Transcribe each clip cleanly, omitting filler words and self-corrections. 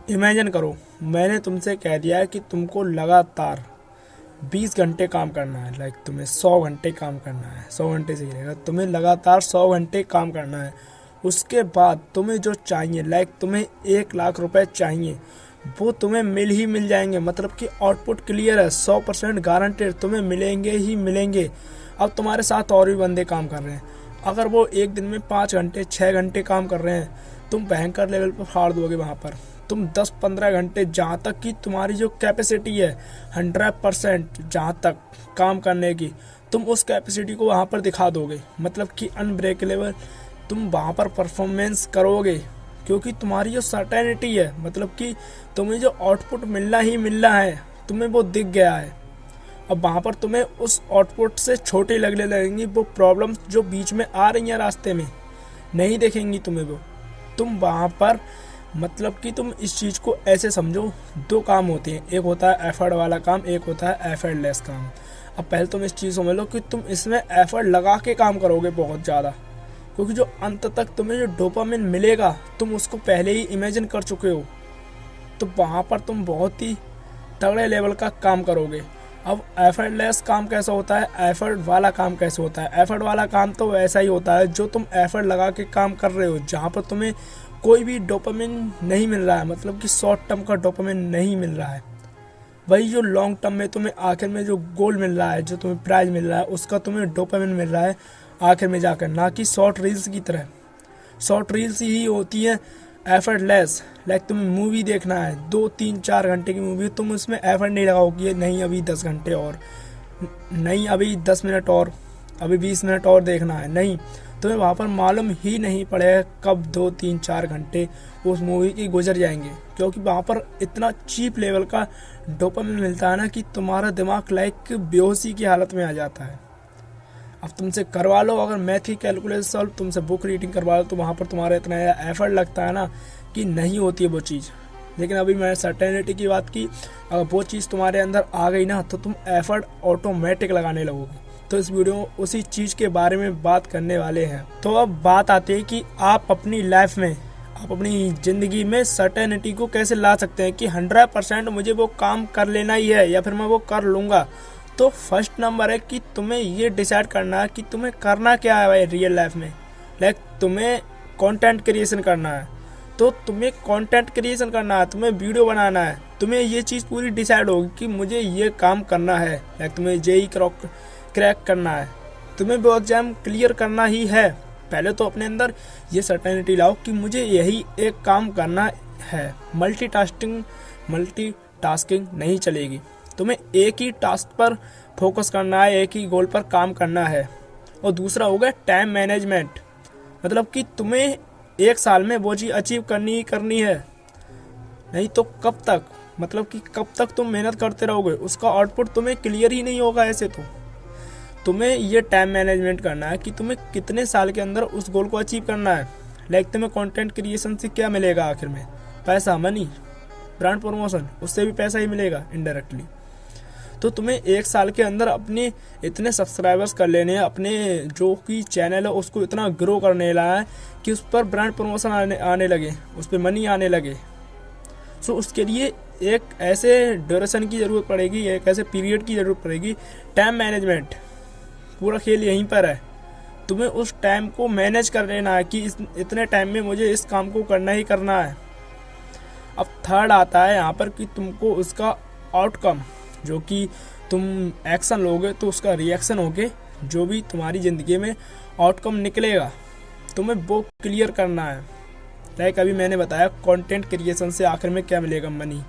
Imagine करो, मैंने तुमसे कह दिया है कि तुमको लगातार 20 घंटे काम करना है। लाइक तुम्हें 100 घंटे काम करना है, 100 घंटे से ही रहेगा, तुम्हें लगातार 100 घंटे काम करना है। उसके बाद तुम्हें जो चाहिए, लाइक तुम्हें 1 लाख रुपए चाहिए, वो तुम्हें मिल ही मिल जाएंगे। मतलब कि आउटपुट क्लियर है, 100% गारंटेड तुम्हें मिलेंगे ही मिलेंगे। अब तुम्हारे साथ और भी बंदे काम कर रहे हैं, अगर वो एक दिन में 5 घंटे 6 घंटे काम कर रहे हैं, तुम भयंकर लेवल पर फाड़ दोगे। वहाँ पर तुम 10-15 घंटे, जहाँ तक कि तुम्हारी जो कैपेसिटी है 100% जहाँ तक काम करने की, तुम उस कैपेसिटी को वहाँ पर दिखा दोगे। मतलब कि अनब्रेकेबल तुम वहाँ पर परफॉर्मेंस करोगे, क्योंकि तुम्हारी जो सर्टेनिटी है, मतलब कि तुम्हें जो आउटपुट मिलना ही मिलना है, तुम्हें वो दिख गया है। अब वहाँ पर तुम्हें उस आउटपुट से छोटी लगने लगेंगी वो प्रॉब्लम्स जो बीच में आ रही हैं रास्ते में, नहीं देखेंगी तुम्हें वो। तुम वहाँ पर मतलब कि तुम इस चीज़ को ऐसे समझो, 2 काम होते हैं, एक होता है एफर्ट वाला काम, एक होता है एफर्टलेस काम। अब पहले तुम इस चीज़ समझ लो कि तुम इसमें एफर्ट लगा के काम करोगे बहुत ज़्यादा, क्योंकि जो अंत तक तुम्हें जो डोपामिन मिलेगा तुम उसको पहले ही इमेजिन कर चुके हो। तो वहाँ पर तुम बहुत ही तगड़े लेवल का काम करोगे। अब एफर्टलेस काम कैसा होता है, एफर्ट वाला काम कैसे होता है? एफर्ट वाला काम तो वैसा ही होता है जो तुम एफर्ट लगा के काम कर रहे हो, जहाँ पर तुम्हें कोई भी डोपामिन नहीं मिल रहा है, मतलब कि शॉर्ट टर्म का डोपामिन नहीं मिल रहा है। वही जो लॉन्ग टर्म में तुम्हें आखिर में जो गोल मिल रहा है, जो तुम्हें प्राइज मिल रहा है, उसका तुम्हें डोपामिन मिल रहा है आखिर में जाकर, ना कि शॉर्ट रील्स की तरह। शॉर्ट रील्स ही होती है एफर्टलेस। लाइक तुम्हें मूवी देखना है, 2-3-4 घंटे की मूवी, तुम उसमें एफर्ट नहीं लगाओगे, नहीं अभी 10 घंटे और, नहीं अभी 10 मिनट और, अभी 20 मिनट और देखना है, नहीं। तुम्हें वहाँ पर मालूम ही नहीं पड़ेगा कब 2-3-4 घंटे उस मूवी की गुजर जाएंगे, क्योंकि वहाँ पर इतना चीप लेवल का डोपामिन मिलता है ना कि तुम्हारा दिमाग लाइक बेहोशी की हालत में आ जाता है। अब तुमसे करवा लो अगर मैथ की कैलकुलेशन सॉल्व, तुमसे बुक रीडिंग करवा लो, तो वहाँ पर तुम्हारा इतना एफर्ट लगता है ना कि नहीं होती है वो चीज़। लेकिन अभी मैंने सर्टेनिटी की बात की, अगर वो चीज़ तुम्हारे अंदर आ गई ना तो तुम एफर्ट ऑटोमेटिक लगाने लगोगे। तो इस वीडियो में उसी चीज़ के बारे में बात करने वाले हैं। तो अब बात आती है कि आप अपनी लाइफ में, आप अपनी ज़िंदगी में सर्टेनिटी को कैसे ला सकते हैं कि 100% मुझे वो काम कर लेना ही है या फिर मैं वो कर लूँगा। तो फर्स्ट नंबर है कि तुम्हें ये डिसाइड करना है कि तुम्हें करना क्या है भाई रियल लाइफ में। लाइक तुम्हें कंटेंट क्रिएशन करना है, तो तुम्हें कंटेंट क्रिएशन करना है, तुम्हें वीडियो बनाना है, तुम्हें ये चीज़ पूरी डिसाइड होगी कि मुझे ये काम करना है। लाइक तुम्हें जेई क्रैक करना है, तुम्हें वो एग्जाम क्लियर करना ही है। पहले तो अपने अंदर ये सर्टेनिटी लाओ कि मुझे यही एक काम करना है। मल्टीटास्किंग नहीं चलेगी, तुम्हें एक ही टास्क पर फोकस करना है, एक ही गोल पर काम करना है। और दूसरा हो गया टाइम मैनेजमेंट, मतलब कि तुम्हें 1 साल में वो चीज़ अचीव करनी ही करनी है, नहीं तो कब तक, मतलब कि कब तक तुम मेहनत करते रहोगे, उसका आउटपुट तुम्हें क्लियर ही नहीं होगा। ऐसे तो तुम्हें ये टाइम मैनेजमेंट करना है कि तुम्हें कितने साल के अंदर उस गोल को अचीव करना है। लाइक तुम्हें कंटेंट क्रिएशन से क्या मिलेगा आखिर में? पैसा, मनी, ब्रांड प्रमोशन, उससे भी पैसा ही मिलेगा इनडायरेक्टली। तो तुम्हें 1 साल के अंदर अपने इतने सब्सक्राइबर्स कर लेने हैं, अपने जो कि चैनल है उसको इतना ग्रो करने लगा है कि उस पर ब्रांड प्रमोशन आने लगे, उस पर मनी आने लगे। सो उसके लिए एक ऐसे ड्यूरेशन की ज़रूरत पड़ेगी, एक ऐसे पीरियड की ज़रूरत पड़ेगी। टाइम मैनेजमेंट, पूरा खेल यहीं पर है। तुम्हें उस टाइम को मैनेज कर लेना है कि इतने टाइम में मुझे इस काम को करना ही करना है। अब थर्ड आता है यहाँ पर कि तुमको उसका आउटकम, जो कि तुम एक्शन लोगे तो उसका रिएक्शन होके जो भी तुम्हारी ज़िंदगी में आउटकम निकलेगा, तुम्हें वो क्लियर करना है। लाइक अभी मैंने बताया कंटेंट क्रिएशन से आखिर में क्या मिलेगा, मनी।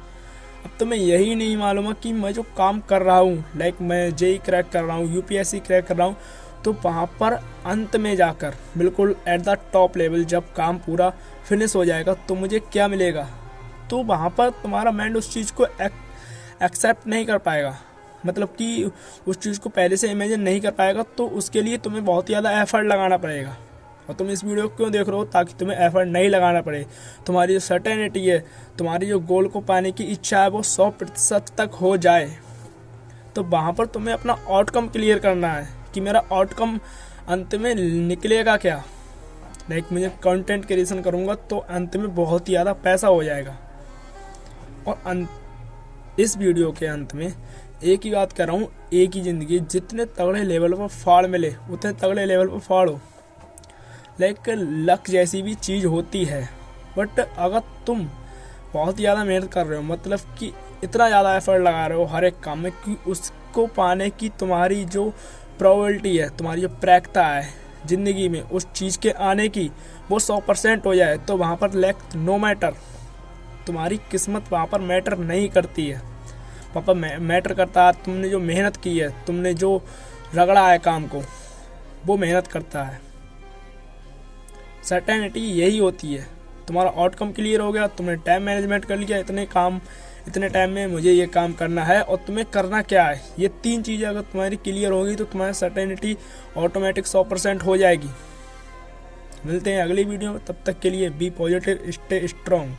अब तुम्हें यही नहीं मालूम है कि मैं जो काम कर रहा हूँ, लाइक मैं जेई क्रैक कर रहा हूँ, यूपीएससी क्रैक कर रहा हूँ, तो वहाँ पर अंत में जाकर बिल्कुल एट द टॉप लेवल जब काम पूरा फिनिश हो जाएगा तो मुझे क्या मिलेगा। तो वहाँ पर तुम्हारा माइंड उस चीज़ को एक्सेप्ट नहीं कर पाएगा, मतलब कि उस चीज़ को पहले से इमेजिन नहीं कर पाएगा। तो उसके लिए तुम्हें बहुत ज़्यादा एफर्ट लगाना पड़ेगा। और तुम इस वीडियो को क्यों देख रहे हो? ताकि तुम्हें एफर्ट नहीं लगाना पड़े। तुम्हारी जो सर्टेनिटी है, तुम्हारी जो गोल को पाने की इच्छा है वो 100% तक हो जाए। तो वहाँ पर तुम्हें अपना आउटकम क्लियर करना है कि मेरा आउटकम अंत में निकलेगा क्या। लाइक मुझे कंटेंट क्रिएशन करूँगा तो अंत में बहुत ही ज़्यादा पैसा हो जाएगा। और इस वीडियो के अंत में एक ही बात कर रहा हूँ, एक ही ज़िंदगी, जितने तगड़े लेवल पर फाड़ मिले उतने तगड़े लेवल पर फाड़ो। लाइक लक जैसी भी चीज़ होती है, बट अगर तुम बहुत ज़्यादा मेहनत कर रहे हो, मतलब कि इतना ज़्यादा एफर्ट लगा रहे हो हर एक काम में कि उसको पाने की तुम्हारी जो प्रोबेबिलिटी है, तुम्हारी जो प्रायिकता है ज़िंदगी में उस चीज़ के आने की, वो 100% हो जाए, तो वहाँ पर लक नो मैटर, तुम्हारी किस्मत वहाँ पर मैटर नहीं करती है। पापा मैटर करता है तुमने जो मेहनत की है, तुमने जो रगड़ा है काम को, वो मेहनत करता है। सर्टेनिटी यही होती है, तुम्हारा आउटकम क्लियर हो गया, तुमने टाइम मैनेजमेंट कर लिया, इतने टाइम में मुझे ये काम करना है और तुम्हें करना क्या है, ये 3 चीज़ें अगर तुम्हारी क्लियर होगी तो तुम्हारी सर्टेनिटी ऑटोमेटिक 100% हो जाएगी। मिलते हैं अगली वीडियो में, तब तक के लिए बी पॉजिटिव, स्टे स्ट्रॉन्ग।